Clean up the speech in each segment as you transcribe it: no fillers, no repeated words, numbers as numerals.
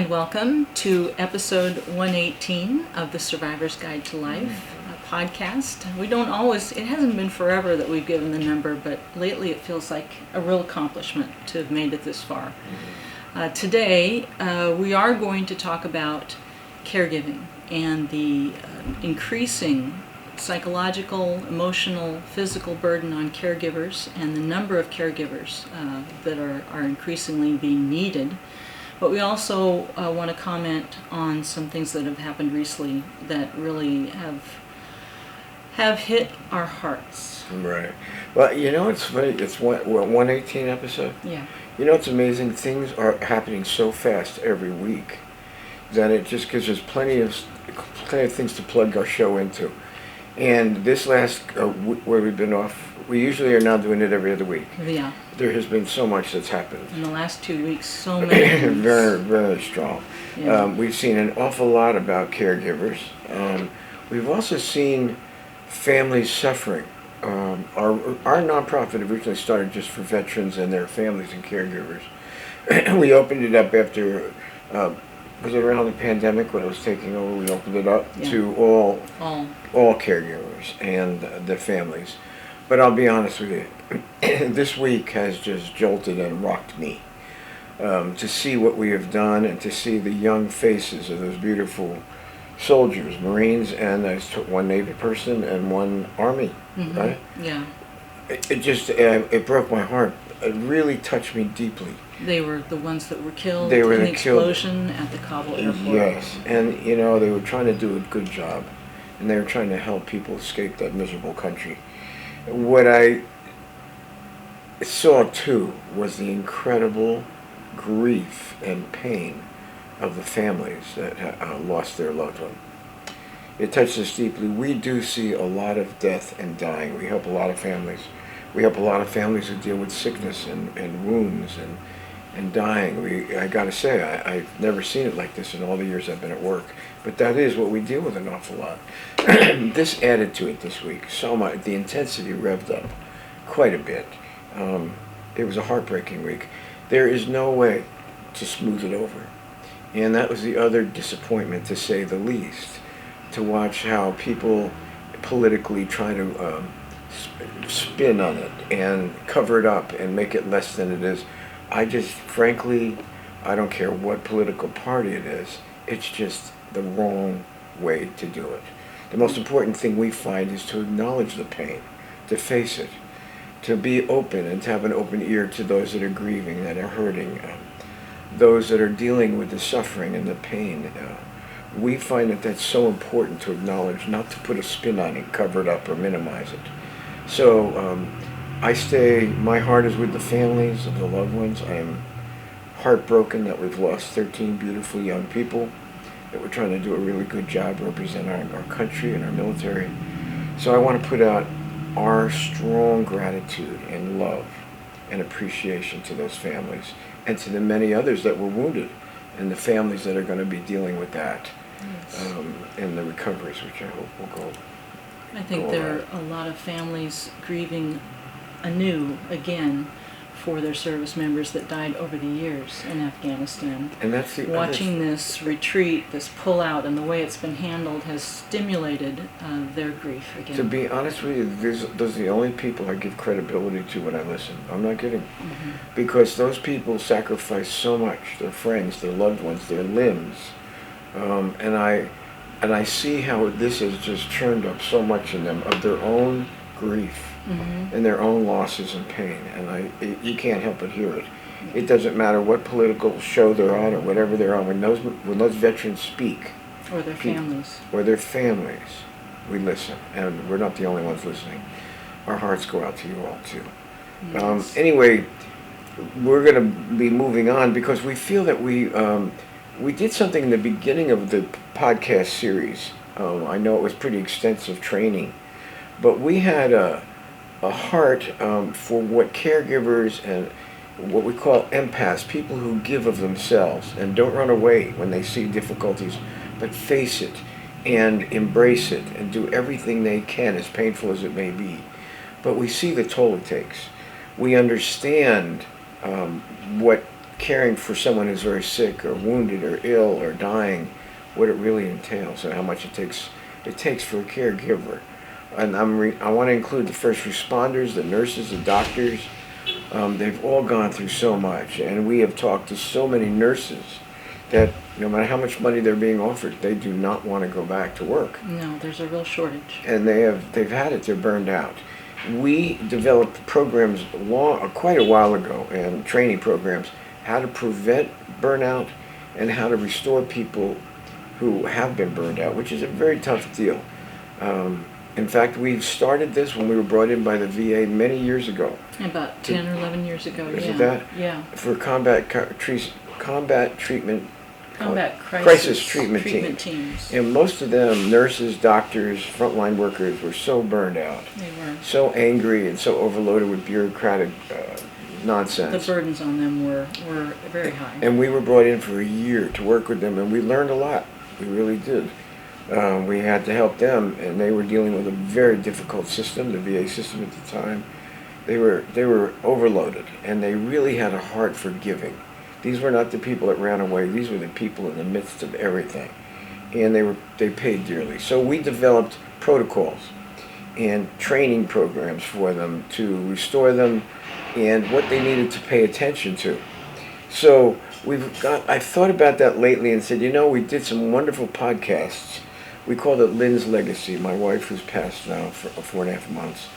and welcome to episode 118 of the Survivor's Guide to Life podcast. It hasn't been forever that we've given the number, but lately it feels like a real accomplishment to have made it this far. Today, we are going to talk about caregiving and the increasing psychological, emotional, physical burden on caregivers and the number of caregivers that are increasingly being needed. But we also want to comment on some things that have happened recently that really have hit our hearts. Right. Well, you know, it's funny. It's what 118 episode? Yeah. You know, it's amazing. Things are happening so fast every week that it just gives us plenty of things to plug our show into. And this last, where we've been off, we usually are now doing it every other week. Yeah. There has been so much that's happened. In the last 2 weeks, so many. Very, very strong. Yeah. We've seen an awful lot about caregivers. We've also seen families suffering. Our nonprofit originally started just for veterans and their families and caregivers. We opened it up after, was it around the pandemic when it was taking over? We opened it up to all caregivers and their families. But I'll be honest with you, this week has just jolted and rocked me. To see what we have done and to see the young faces of those beautiful soldiers, Marines, and there's one Navy person and one Army, right? Yeah. It broke my heart. It really touched me deeply. They were the ones that were killed in the explosion at the Kabul airport. Yes, and you know, they were trying to do a good job, and they were trying to help people escape that miserable country. What I saw too was the incredible grief and pain of the families that lost their loved one. It touched us deeply. We do see a lot of death and dying. We help a lot of families. We help a lot of families who deal with sickness and wounds and dying. I gotta say, I've never seen it like this in all the years I've been at work. But that is what we deal with an awful lot. This added to it this week so much. The intensity revved up quite a bit. It was a heartbreaking week. There is no way to smooth it over. And that was the other disappointment, to say the least, to watch how people politically try to spin on it and cover it up and make it less than it is. Frankly, I don't care what political party it is, it's just the wrong way to do it. The most important thing we find is to acknowledge the pain, to face it, to be open and to have an open ear to those that are grieving, that are hurting, those that are dealing with the suffering and the pain. We find that that's so important to acknowledge, not to put a spin on it, cover it up, or minimize it. So my heart is with the families of the loved ones. I am heartbroken that we've lost 13 beautiful young people, that we're trying to do a really good job representing our country and our military. So I want to put out our strong gratitude and love and appreciation to those families and to the many others that were wounded and the families that are going to be dealing with that. Yes. And the recoveries, which I hope will go. I think there are a lot of families grieving again, for their service members that died over the years in Afghanistan. And that's watching this retreat, this pullout, and the way it's been handled has stimulated their grief again. To be honest with you, those are the only people I give credibility to when I listen. I'm not kidding. Because those people sacrifice so much, their friends, their loved ones, their limbs. And I see how this has just churned up so much in them of their own grief and their own losses and pain. And you can't help but hear it. It doesn't matter what political show they're on or whatever they're on. When those veterans speak, or their families, we listen, and we're not the only ones listening. Our hearts go out to you all too. Yes. Anyway, we're going to be moving on because we feel that we did something in the beginning of the podcast series. I know it was pretty extensive training, but we had a heart for what caregivers and what we call empaths, people who give of themselves and don't run away when they see difficulties, but face it and embrace it and do everything they can, as painful as it may be. But we see the toll it takes. We understand what caring for someone who's very sick or wounded or ill or dying, what it really entails and how much it takes for a caregiver. And I want to include the first responders, the nurses, the doctors. They've all gone through so much, and we have talked to so many nurses that no matter how much money they're being offered, they do not want to go back to work. No, there's a real shortage. And they've had it, they're burned out. We developed programs quite a while ago, and training programs, how to prevent burnout and how to restore people who have been burned out, which is a very tough deal. In fact, we started this when we were brought in by the VA many years ago. About 10 or 11 years ago, Isn't that? Yeah. For combat treatment, crisis treatment teams. And most of them, nurses, doctors, frontline workers, were so burned out. They were. So angry and so overloaded with bureaucratic nonsense. The burdens on them were very high. And we were brought in for a year to work with them, and we learned a lot. We really did. We had to help them, and they were dealing with a very difficult system, the VA system at the time. They were overloaded, and they really had a heart for giving. These were not the people that ran away. These were the people in the midst of everything, and they paid dearly. So we developed protocols and training programs for them to restore them and what they needed to pay attention to. So I've thought about that lately and said, we did some wonderful podcasts. We called it Lynn's Legacy, my wife who's passed now for 4.5 months,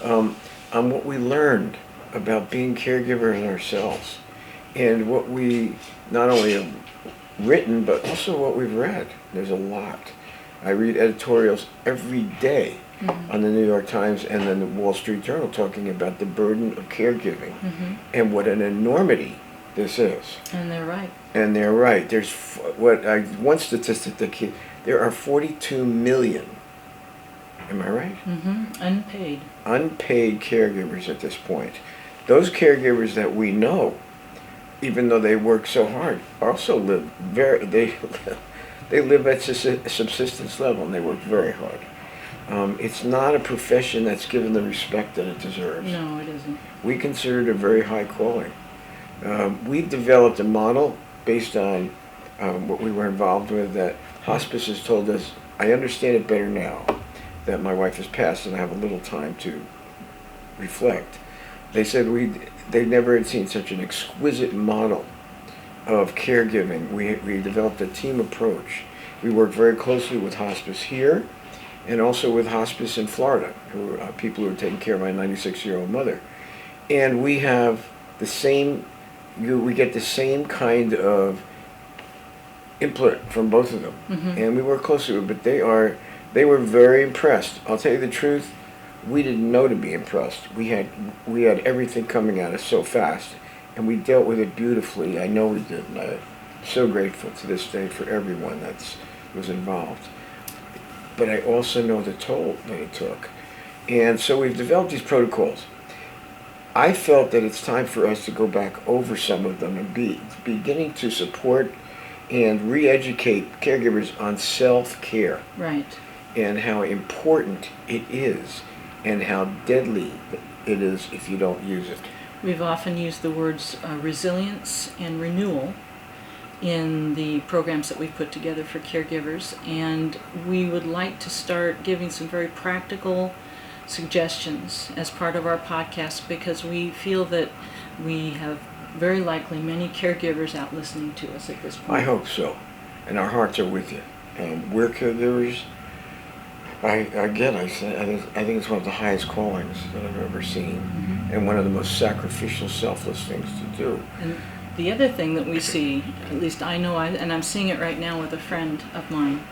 on what we learned about being caregivers ourselves and what we not only have written, but also what we've read. There's a lot. I read editorials every day on the New York Times and then the Wall Street Journal talking about the burden of caregiving and what an enormity this is. And they're right. And they're right. There's one statistic that there are 42 million. Am I right? Unpaid. Unpaid caregivers at this point. Those caregivers that we know, even though they work so hard, also live they live at subsistence level and they work very hard. It's not a profession that's given the respect that it deserves. No, it isn't. We consider it a very high calling. We've developed a model based on what we were involved with that hospice has told us. I understand it better now that my wife has passed and I have a little time to reflect. They said they never had seen such an exquisite model of caregiving. We developed a team approach. We worked very closely with hospice here and also with hospice in Florida, who are people who are taking care of my 96-year-old mother. And we have the same, we get the same kind of input from both of them. And we work closely with them, but they were very impressed. I'll tell you the truth, we didn't know to be impressed. We had everything coming at us so fast, and we dealt with it beautifully. I know we did, and I'm so grateful to this day for everyone that was involved. But I also know the toll that it took. And so we've developed these protocols. I felt that it's time for us to go back over some of them and beginning to support and re-educate caregivers on self-care. Right. And how important it is and how deadly it is if you don't use it. We've often used the words resilience and renewal in the programs that we've put together for caregivers, and we would like to start giving some very practical suggestions as part of our podcast because we feel that we have very likely many caregivers out listening to us at this point. I hope so, and our hearts are with you. We're caregivers. I think it's one of the highest callings that I've ever seen, and one of the most sacrificial, selfless things to do. And the other thing that we see, at least I know, and I'm seeing it right now with a friend of mine,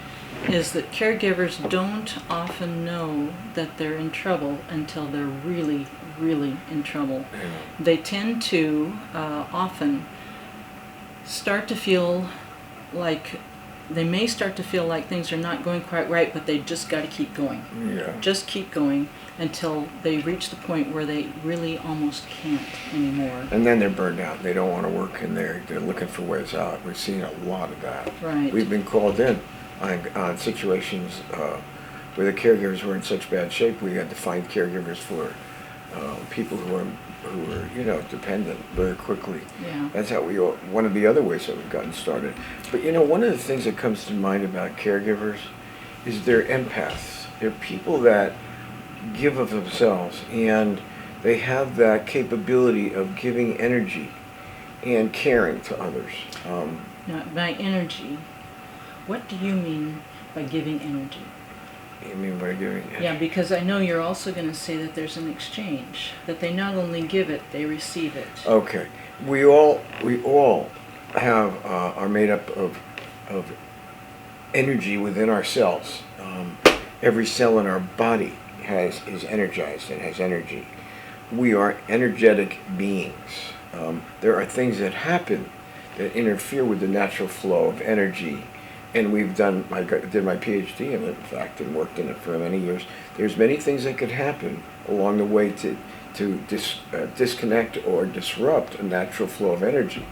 is that caregivers don't often know that they're in trouble until they're really, really in trouble. They tend to often start to feel like things are not going quite right, but they just got to keep going. Yeah. Just keep going until they reach the point where they really almost can't anymore. And then they're burned out. They don't want to work, and they're looking for ways out. We've seen a lot of that. Right. We've been called in on situations where the caregivers were in such bad shape, we had to find caregivers for people who are who are, dependent very quickly. Yeah. That's how one of the other ways that we've gotten started. But one of the things that comes to mind about caregivers is they're empaths. They're people that give of themselves, and they have that capability of giving energy and caring to others. Now, by energy, what do you mean by giving energy? You mean by giving energy? Yeah, because I know you're also going to say that there's an exchange, that they not only give it, they receive it. Okay. We all have are made up of energy within ourselves. Every cell in our body is energized and has energy. We are energetic beings. There are things that happen that interfere with the natural flow of energy, and I did my PhD in it, in fact, and worked in it for many years. There's many things that could happen along the way to disconnect or disrupt a natural flow of energy.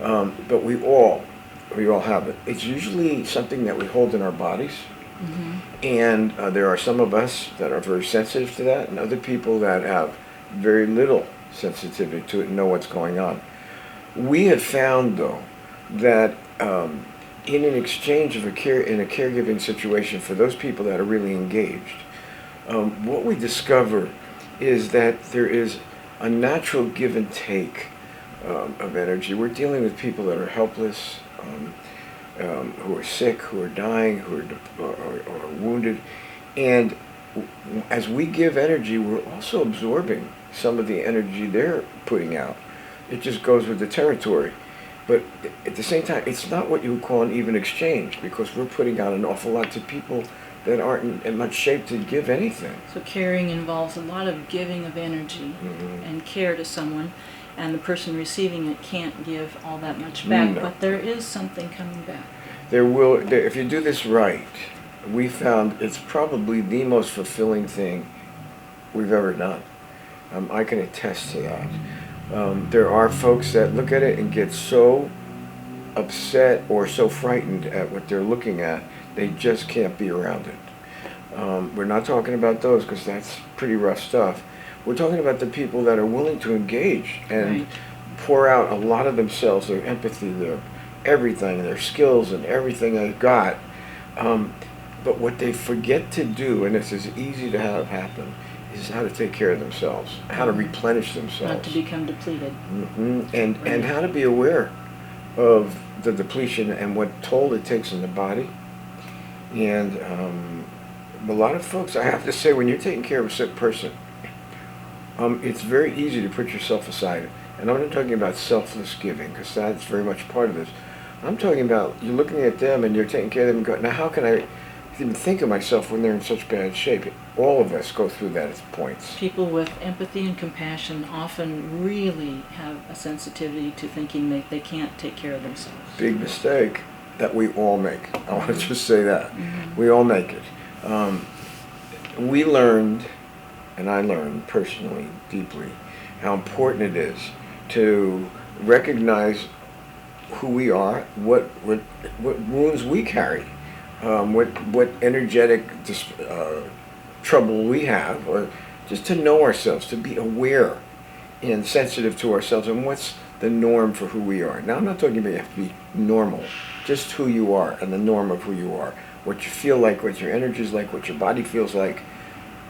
But we all have it. It's usually something that we hold in our bodies. Mm-hmm. And there are some of us that are very sensitive to that, and other people that have very little sensitivity to it and know what's going on. We have found, though, that in an exchange in a caregiving situation for those people that are really engaged, what we discover is that there is a natural give and take of energy. We're dealing with people that are helpless, who are sick, who are dying, who are wounded, and as we give energy, we're also absorbing some of the energy they're putting out. It just goes with the territory. But at the same time, it's not what you would call an even exchange, because we're putting out an awful lot to people that aren't in much shape to give anything. So caring involves a lot of giving of energy and care to someone, and the person receiving it can't give all that much back, but there is something coming back. If you do this right, we found it's probably the most fulfilling thing we've ever done. I can attest to that. There are folks that look at it and get so upset or so frightened at what they're looking at, they just can't be around it. We're not talking about those, because that's pretty rough stuff. We're talking about the people that are willing to engage and pour out a lot of themselves, their empathy, their everything, their skills and everything they've got. But what they forget to do, and this is easy to have happen, is how to take care of themselves, how to replenish themselves. Not to become depleted. And how to be aware of the depletion and what toll it takes in the body. And a lot of folks, I have to say, when you're taking care of a sick person, it's very easy to put yourself aside. And I'm not talking about selfless giving, because that's very much part of this. I'm talking about you're looking at them and you're taking care of them and going, now how can I even think of myself when they're in such bad shape? All of us go through that at points. People with empathy and compassion often really have a sensitivity to thinking that they can't take care of themselves. Big mistake that we all make. I want to just say that. We all make it. We learned, and I learned personally, deeply, how important it is to recognize who we are, what wounds we carry, what energetic trouble we have, or just to know ourselves, to be aware and sensitive to ourselves and what's the norm for who we are. Now, I'm not talking about you have to be normal, just who you are and the norm of who you are, what you feel like, what your energy is like, what your body feels like.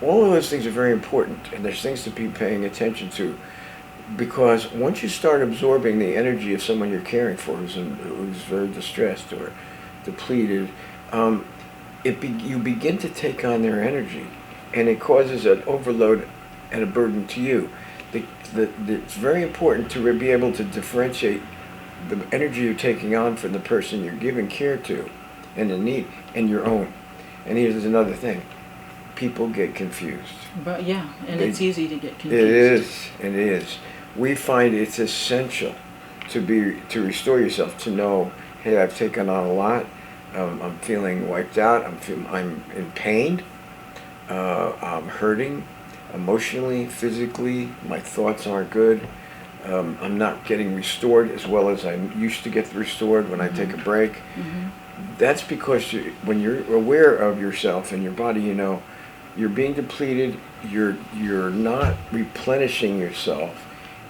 All of those things are very important, and there's things to be paying attention to, because once you start absorbing the energy of someone you're caring for who's very distressed or depleted, you begin to take on their energy, and it causes an overload and a burden to you. It's very important to be able to differentiate the energy you're taking on from the person you're giving care to and the need, and your own. And here's another thing. People get confused. But it's easy to get confused. It is. We find it's essential to restore yourself, to know, hey, I've taken on a lot. I'm feeling wiped out. I'm in pain. I'm hurting emotionally, physically. My thoughts aren't good. I'm not getting restored as well as I used to get restored when I take a break. That's because when you're aware of yourself and your body, you're being depleted, you're not replenishing yourself,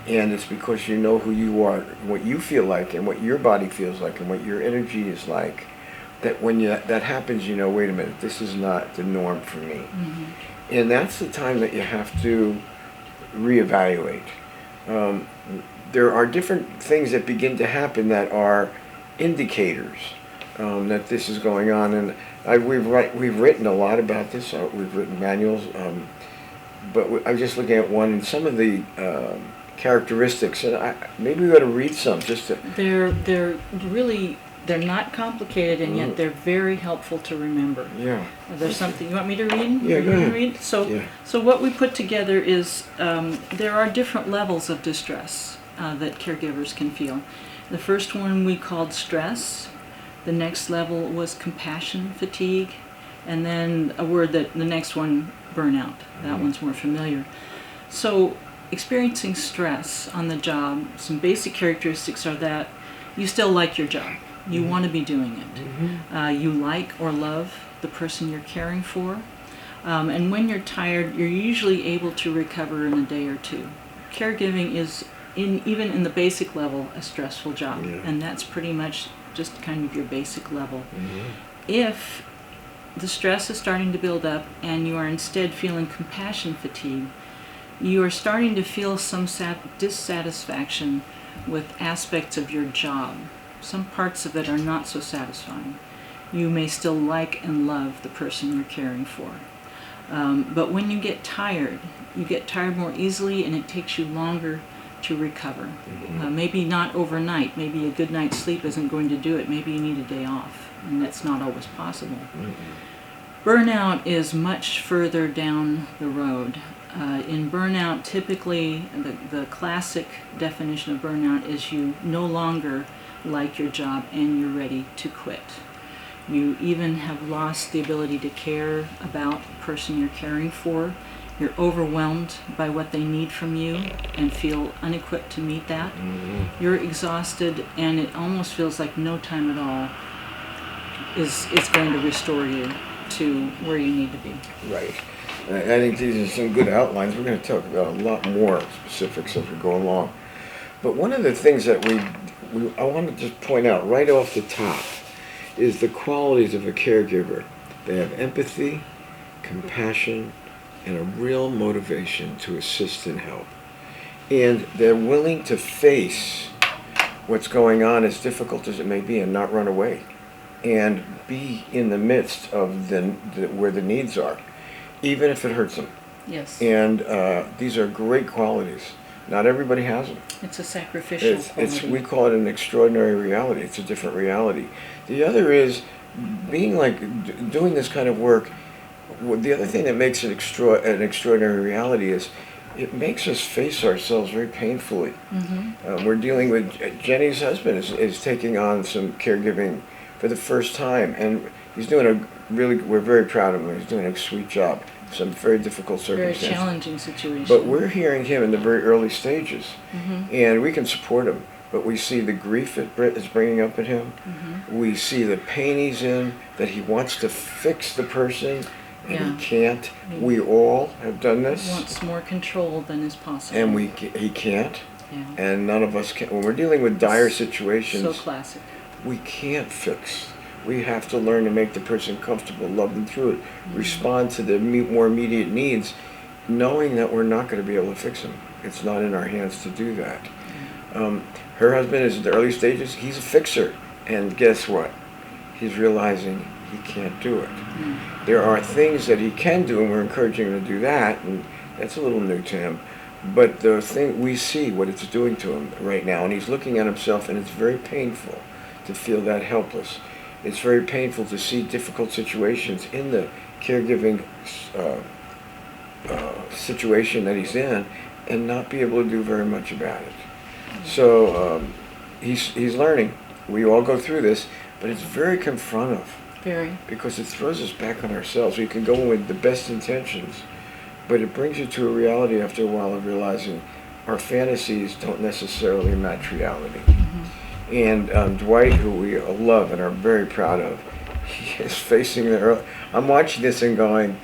and it's because you know who you are, what you feel like, and what your body feels like, and what your energy is like. That when that happens, you know, wait a minute, this is not the norm for me. Mm-hmm. And that's the time that you have to reevaluate. There are different things that begin to happen that are indicators that this is going on, and we've written a lot about this. We've written manuals, but I'm just looking at one and some of the characteristics, and maybe we ought to read some just to. They're not complicated, and yet they're very helpful to remember. Yeah. There's something you want me to read? Yeah, go ahead. Read? So what we put together is there are different levels of distress that caregivers can feel. The first one we called stress. The next level was compassion fatigue, and then the next one, burnout. That one's more familiar. So experiencing stress on the job, some basic characteristics are that you still like your job. You want to be doing it. You like or love the person you're caring for. And when you're tired, you're usually able to recover in a day or two. Caregiving is, even in the basic level, a stressful job. Yeah. And that's pretty much just kind of your basic level. If the stress is starting to build up and you are instead feeling compassion fatigue, you are starting to feel some dissatisfaction with aspects of your job. Some parts of it are not so satisfying. You may still like and love the person you're caring for. But when you get tired more easily, and it takes you longer to recover. Maybe not overnight. Maybe a good night's sleep isn't going to do it. Maybe you need a day off, and that's not always possible. Burnout is much further down the road. In burnout, typically, the classic definition of burnout is you no longer like your job and you're ready to quit. You even have lost the ability to care about the person you're caring for. You're overwhelmed by what they need from you and feel unequipped to meet that. You're exhausted, and it almost feels like no time at all is going to restore you to where you need to be. Right. I think these are some good outlines. We're going to talk about a lot more specifics as we go along. But one of the things that I want to just point out right off the top is the qualities of a caregiver. They have empathy, compassion, and a real motivation to assist and help. And they're willing to face what's going on, as difficult as it may be, and not run away. And be in the midst of where the needs are, even if it hurts them. Yes. And these are great qualities. Not everybody has them. It's a sacrificial quality. We call it an extraordinary reality. It's a different reality. The other is being doing this kind of work. The other thing that makes it an extraordinary reality is it makes us face ourselves very painfully. We're dealing with Jenny's husband is taking on some caregiving for the first time, and he's doing we're very proud of him. He's doing a sweet job. Some very difficult circumstances. Very challenging situation. But we're hearing him in the very early stages, and we can support him. But we see the grief it's bringing up in him. We see the pain he's in, that he wants to fix the person, and he can't. We all have done this. He wants more control than is possible. And he can't. Yeah. And none of us can. When we're dealing with dire situations, so classic. We can't fix. We have to learn to make the person comfortable, love them through it, respond to their more immediate needs, knowing that we're not going to be able to fix them. It's not in our hands to do that. Her husband is in the early stages. He's a fixer. And guess what? He's realizing he can't do it. There are things that he can do, and we're encouraging him to do that, and that's a little new to him. But the thing, we see what it's doing to him right now, and he's looking at himself, and it's very painful to feel that helpless. It's very painful to see difficult situations in the caregiving situation that he's in and not be able to do very much about it. So he's learning. We all go through this, but it's very confrontive. Very. Because it throws us back on ourselves. We can go in with the best intentions, but it brings you to a reality after a while of realizing our fantasies don't necessarily match reality. And Dwight, who we love and are very proud of, he is facing I'm watching this and going,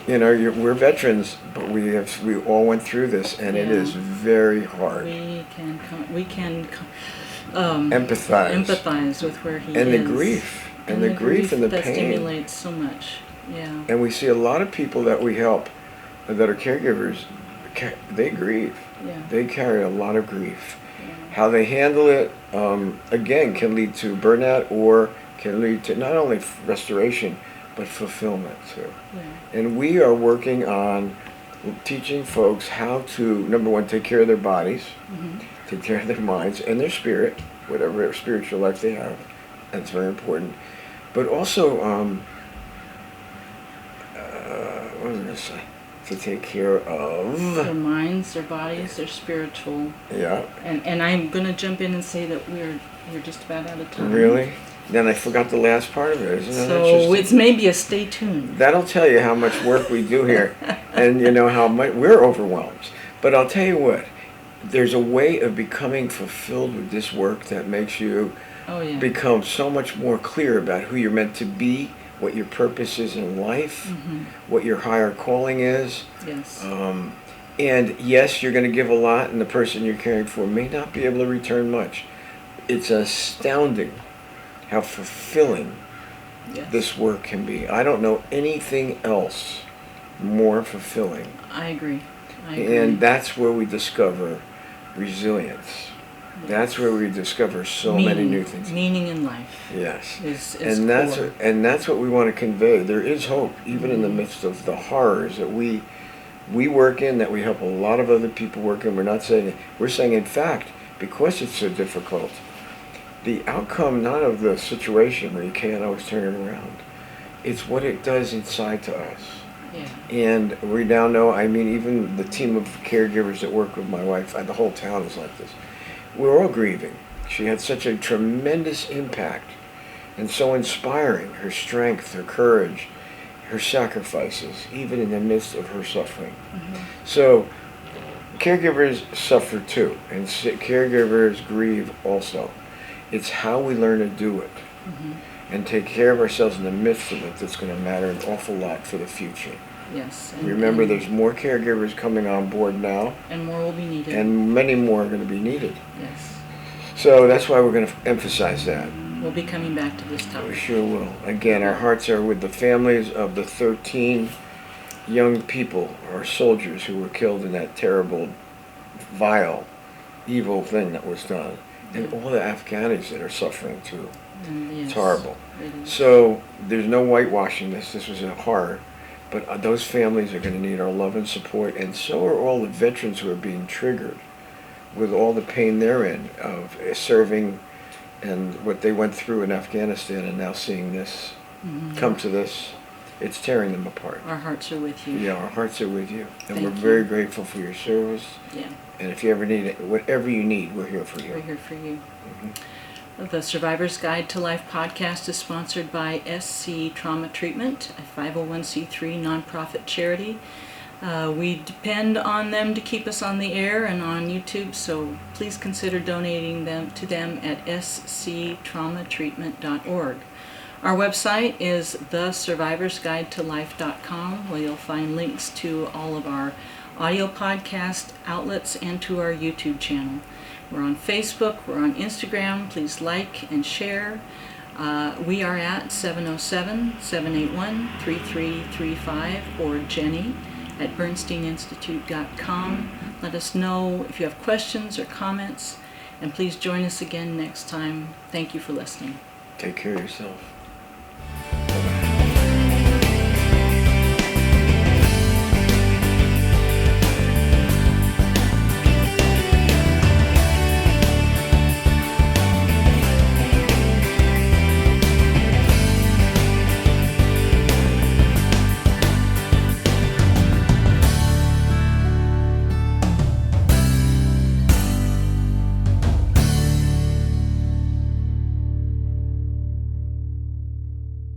You know, we're veterans, but we all went through this, and it is very hard. We can Empathize with where he and is. The grief, and the grief and the that pain. Stimulates so much. Yeah. And we see a lot of people that we help that are caregivers, they grieve. Yeah. They carry a lot of grief. Yeah. How they handle it, again, can lead to burnout or can lead to not only restoration, but fulfillment too. Yeah. And we are working on teaching folks how to, number one, take care of their bodies, take care of their minds and their spirit, whatever spiritual life they have. That's very important. But also, what was I going to say? To take care of their minds, their bodies, their spiritual. Yeah. And I'm going to jump in and say that we're just about out of time. Really? Then I forgot the last part of it. Isn't that so interesting? It's maybe a stay tuned. That'll tell you how much work we do here, and you know how much we're overwhelmed. But I'll tell you what, there's a way of becoming fulfilled with this work that makes you become so much more clear about who you're meant to be, what your purpose is in life, what your higher calling is. Yes. And yes, you're going to give a lot, and the person you're caring for may not be able to return much. It's astounding how fulfilling this work can be. I don't know anything else more fulfilling. I agree. And that's where we discover resilience. Yes. That's where we discover so many new things. Meaning in life. Yes. Is and that's what we want to convey. There is hope, even in the midst of the horrors that we work in, that we help a lot of other people work in. We're saying, in fact, because it's so difficult, the outcome, not of the situation where you can't always turn it around, it's what it does inside to us. Yeah. And we now know, I mean, even the team of caregivers that work with my wife, the whole town is like this. We're all grieving. She had such a tremendous impact and so inspiring, her strength, her courage, her sacrifices, even in the midst of her suffering. So caregivers suffer too, and caregivers grieve also. It's how we learn to do it and take care of ourselves in the midst of it that's going to matter an awful lot for the future. Yes. Remember, there's more caregivers coming on board now. And more will be needed. And many more are going to be needed. Yes. So that's why we're going to emphasize that. We'll be coming back to this topic. We sure will. Again, our hearts are with the families of the 13 young people, or soldiers, who were killed in that terrible, vile, evil thing that was done. And all the Afghanis that are suffering too. Yes, it's horrible. It is. So there's no whitewashing this. This was a horror. But those families are going to need our love and support. And so are all the veterans who are being triggered with all the pain they're in of serving and what they went through in Afghanistan, and now seeing this come to this. It's tearing them apart. Our hearts are with you. Yeah, our hearts are with you. And Thank we're you. very grateful for your service. Yeah. And if you ever need it, whatever you need, we're here for you. We're here for you. The Survivor's Guide to Life podcast is sponsored by SC Trauma Treatment, a 501c3 nonprofit charity. We depend on them to keep us on the air and on YouTube, so please consider donating to them at sctraumatreatment.org. Our website is thesurvivorsguidetolife.com, where you'll find links to all of our audio podcast outlets and to our YouTube channel. We're on Facebook, we're on Instagram. Please like and share. We are at 707-781-3335 or Jenny at bernsteininstitute.com. Let us know if you have questions or comments, and please join us again next time. Thank you for listening. Take care of yourself.